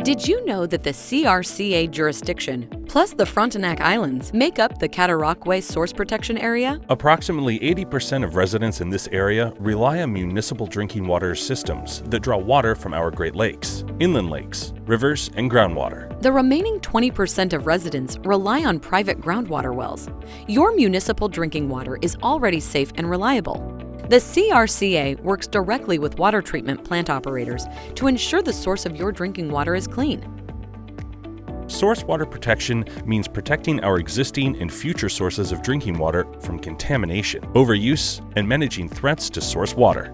Did you know that the CRCA jurisdiction, plus the Frontenac Islands, make up the Cataraqui Source Protection Area? Approximately 80% of residents in this area rely on municipal drinking water systems that draw water from our Great Lakes, inland lakes, rivers, and groundwater. The remaining 20% of residents rely on private groundwater wells. Your municipal drinking water is already safe and reliable. The CRCA works directly with water treatment plant operators to ensure the source of your drinking water is clean. Source water protection means protecting our existing and future sources of drinking water from contamination, overuse, and managing threats to source water.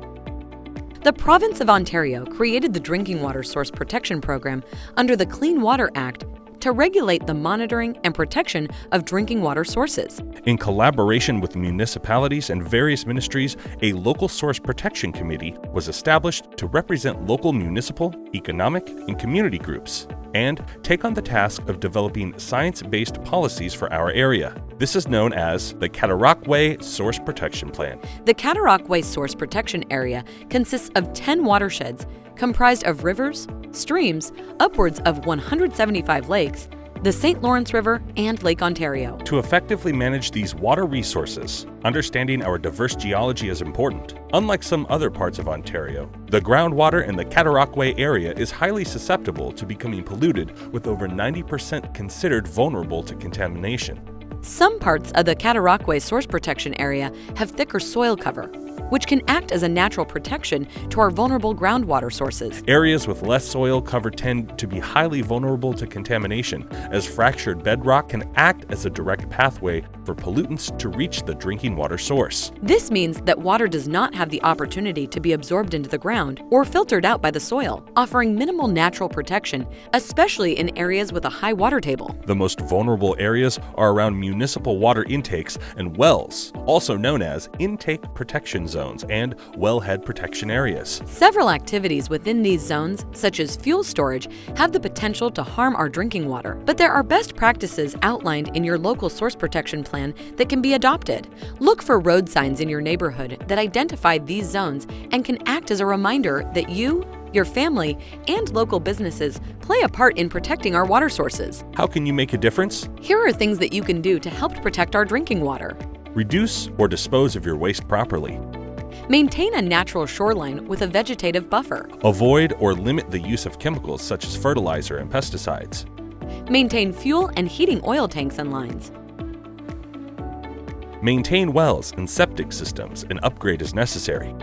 The Province of Ontario created the Drinking Water Source Protection Program under the Clean Water Act to regulate the monitoring and protection of drinking water sources. In collaboration with municipalities and various ministries, a local source protection committee was established to represent local municipal, economic, and community groups, and take on the task of developing science-based policies for our area. This is known as the Cataraqui Source Protection Plan. The Cataraqui Source Protection Area consists of 10 watersheds comprised of rivers, streams, upwards of 175 lakes, the St. Lawrence River, and Lake Ontario. To effectively manage these water resources, understanding our diverse geology is important. Unlike some other parts of Ontario, the groundwater in the Cataraqui area is highly susceptible to becoming polluted, with over 90% considered vulnerable to contamination. Some parts of the Cataraqui Source Protection Area have thicker soil cover, which can act as a natural protection to our vulnerable groundwater sources. Areas with less soil cover tend to be highly vulnerable to contamination, as fractured bedrock can act as a direct pathway for pollutants to reach the drinking water source. This means that water does not have the opportunity to be absorbed into the ground or filtered out by the soil, offering minimal natural protection, especially in areas with a high water table. The most vulnerable areas are around municipal water intakes and wells, also known as intake protection zones and wellhead protection areas. Several activities within these zones, such as fuel storage, have the potential to harm our drinking water, but there are best practices outlined in your local source protection plan that can be adopted. Look for road signs in your neighborhood that identify these zones and can act as a reminder that you, your family, and local businesses play a part in protecting our water sources. How can you make a difference? Here are things that you can do to help protect our drinking water. Reduce or dispose of your waste properly. Maintain a natural shoreline with a vegetative buffer. Avoid or limit the use of chemicals such as fertilizer and pesticides. Maintain fuel and heating oil tanks and lines. Maintain wells and septic systems and upgrade as necessary.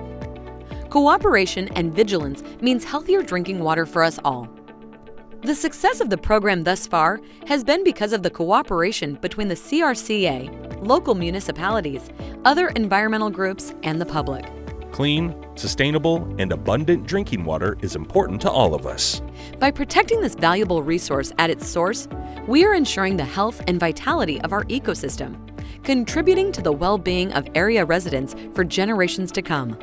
Cooperation and vigilance means healthier drinking water for us all. The success of the program thus far has been because of the cooperation between the CRCA, local municipalities, other environmental groups, and the public. Clean, sustainable, and abundant drinking water is important to all of us. By protecting this valuable resource at its source, we are ensuring the health and vitality of our ecosystem, contributing to the well-being of area residents for generations to come.